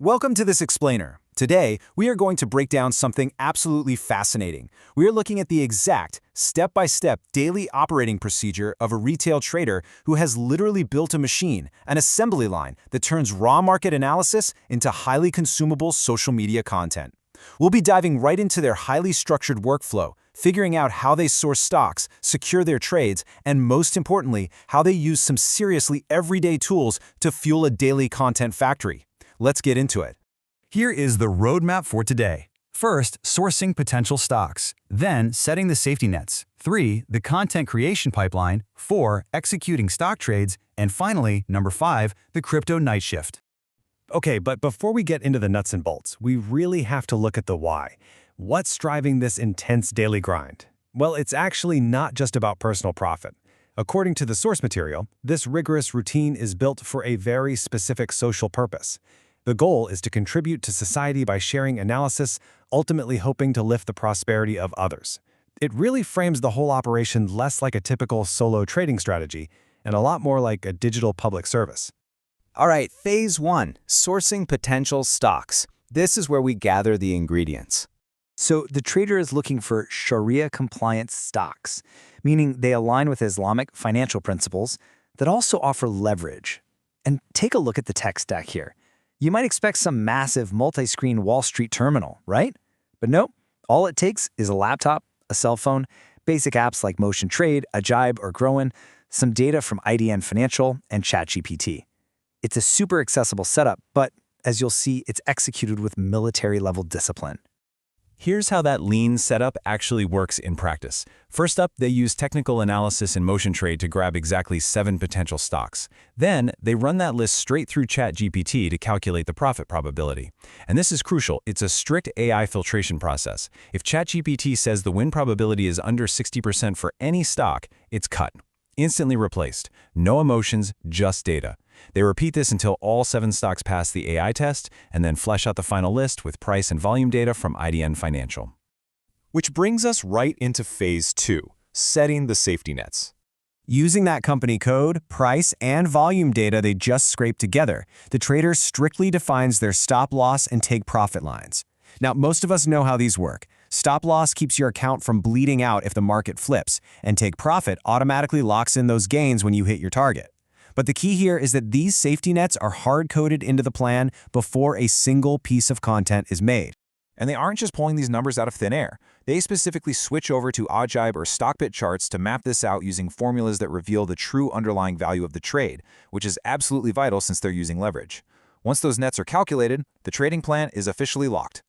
Welcome to this explainer. Today, we are going to break down something absolutely fascinating. We are looking at the exact, step-by-step daily operating procedure of a retail trader who has literally built a machine, an assembly line that turns raw market analysis into highly consumable social media content. We'll be diving right into their highly structured workflow, figuring out how they source stocks, secure their trades, and most importantly, how they use some seriously everyday tools to fuel a daily content factory. Let's get into it. Here is the roadmap for today. First, sourcing potential stocks. Then, setting the safety nets. 3, the content creation pipeline. 4, executing stock trades. And finally, number 5, the crypto night shift. Okay, but before we get into the nuts and bolts, we really have to look at the why. What's driving this intense daily grind? Well, it's actually not just about personal profit. According to the source material, this rigorous routine is built for a very specific social purpose. The goal is to contribute to society by sharing analysis, ultimately hoping to lift the prosperity of others. It really frames the whole operation less like a typical solo trading strategy and a lot more like a digital public service. All right, Phase 1, sourcing potential stocks. This is where we gather the ingredients. So the trader is looking for Sharia-compliant stocks, meaning they align with Islamic financial principles that also offer leverage. And take a look at the tech stack here. You might expect some massive multi-screen Wall Street terminal, right? But nope, all it takes is a laptop, a cell phone, basic apps like Motion Trade, Ajaib, or Growan, some data from IDN Financial, and ChatGPT. It's a super accessible setup, but as you'll see, it's executed with military-level discipline. Here's how that lean setup actually works in practice. First up, they use technical analysis in Motion Trade to grab exactly 7 potential stocks. Then, they run that list straight through ChatGPT to calculate the profit probability. And this is crucial. It's a strict AI filtration process. If ChatGPT says the win probability is under 60% for any stock, it's cut. Instantly replaced. No emotions, just data. They repeat this until all 7 stocks pass the AI test, and then flesh out the final list with price and volume data from IDN Financial. Which brings us right into Phase 2, setting the safety nets. Using that company code, price, and volume data they just scraped together, the trader strictly defines their stop loss and take profit lines. Now, most of us know how these work. Stop loss keeps your account from bleeding out if the market flips, and take profit automatically locks in those gains when you hit your target. But the key here is that these safety nets are hard-coded into the plan before a single piece of content is made. And they aren't just pulling these numbers out of thin air. They specifically switch over to Ajaib or Stockbit charts to map this out using formulas that reveal the true underlying value of the trade, which is absolutely vital since they're using leverage. Once those nets are calculated, the trading plan is officially locked.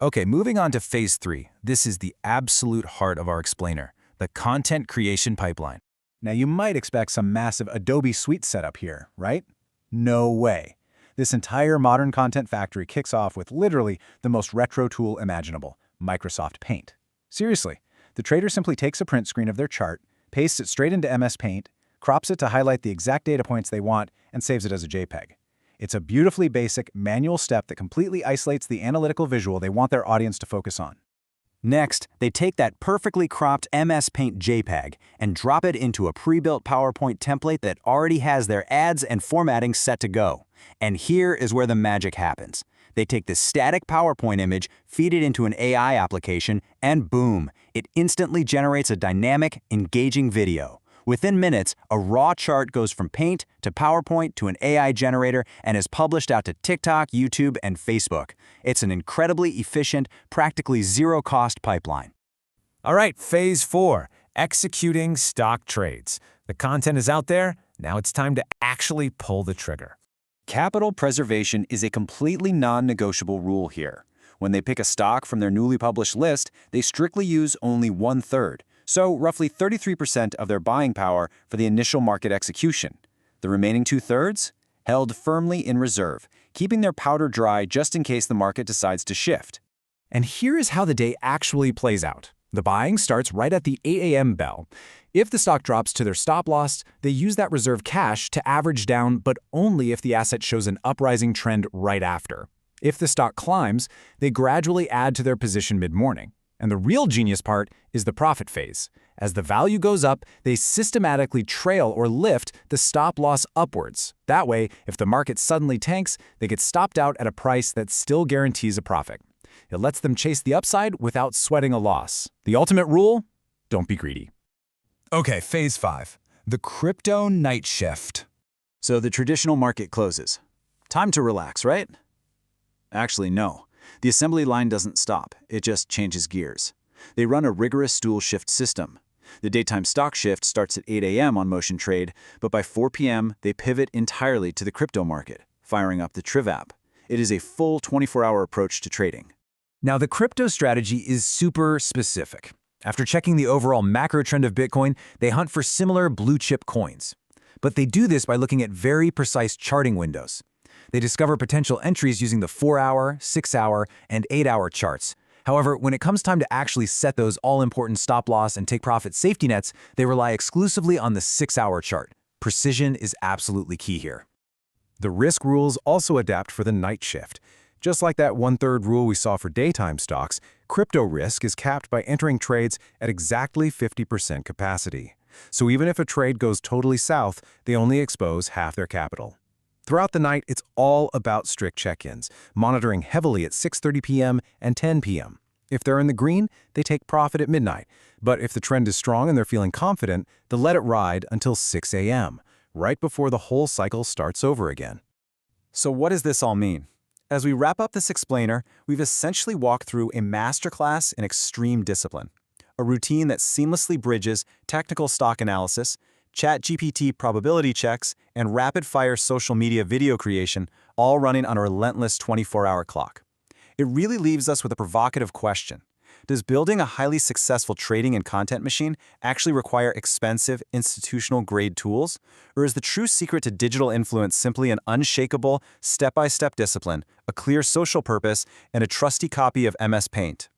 Okay, moving on to Phase 3. This is the absolute heart of our explainer, the content creation pipeline. Now, you might expect some massive Adobe Suite setup here, right? No way. This entire modern content factory kicks off with literally the most retro tool imaginable, Microsoft Paint. Seriously, the trader simply takes a print screen of their chart, pastes it straight into MS Paint, crops it to highlight the exact data points they want, and saves it as a JPEG. It's a beautifully basic, manual step that completely isolates the analytical visual they want their audience to focus on. Next, they take that perfectly cropped MS Paint JPEG and drop it into a pre-built PowerPoint template that already has their ads and formatting set to go. And here is where the magic happens. They take the static PowerPoint image, feed it into an AI application, and boom, it instantly generates a dynamic, engaging video. Within minutes, a raw chart goes from Paint to PowerPoint to an AI generator and is published out to TikTok, YouTube, and Facebook. It's an incredibly efficient, practically zero-cost pipeline. All right, Phase 4, executing stock trades. The content is out there, now it's time to actually pull the trigger. Capital preservation is a completely non-negotiable rule here. When they pick a stock from their newly published list, they strictly use only 1/3. So roughly 33% of their buying power for the initial market execution. The remaining 2/3 held firmly in reserve, keeping their powder dry just in case the market decides to shift. And here is how the day actually plays out. The buying starts right at the 8 a.m. bell. If the stock drops to their stop loss, they use that reserve cash to average down, but only if the asset shows an uprising trend right after. If the stock climbs, they gradually add to their position mid-morning. And the real genius part is the profit phase. As the value goes up, they systematically trail or lift the stop loss upwards. That way, if the market suddenly tanks, they get stopped out at a price that still guarantees a profit. It lets them chase the upside without sweating a loss. The ultimate rule? Don't be greedy. Okay, phase 5. The crypto night shift. So the traditional market closes. Time to relax, right? Actually, no. The assembly line doesn't stop. It just changes gears. They run a rigorous stool shift system. The daytime stock shift starts at 8 a.m. on Motion Trade, but by 4 p.m., they pivot entirely to the crypto market, firing up the Triv app. It is a full 24-hour approach to trading. Now, the crypto strategy is super specific. After checking the overall macro trend of Bitcoin, they hunt for similar blue-chip coins. But they do this by looking at very precise charting windows. They discover potential entries using the 4-hour, 6-hour, and 8-hour charts. However, when it comes time to actually set those all-important stop-loss and take-profit safety nets, they rely exclusively on the 6-hour chart. Precision is absolutely key here. The risk rules also adapt for the night shift. Just like that 1/3 rule we saw for daytime stocks, crypto risk is capped by entering trades at exactly 50% capacity. So even if a trade goes totally south, they only expose half their capital. Throughout the night, it's all about strict check-ins, monitoring heavily at 6:30 p.m. and 10 p.m. If they're in the green, they take profit at midnight. But if the trend is strong and they're feeling confident, they'll let it ride until 6 a.m., right before the whole cycle starts over again. So what does this all mean? As we wrap up this explainer, we've essentially walked through a masterclass in extreme discipline, a routine that seamlessly bridges technical stock analysis, ChatGPT probability checks, and rapid-fire social media video creation, all running on a relentless 24-hour clock. It really leaves us with a provocative question. Does building a highly successful trading and content machine actually require expensive, institutional-grade tools? Or is the true secret to digital influence simply an unshakable, step-by-step discipline, a clear social purpose, and a trusty copy of MS Paint?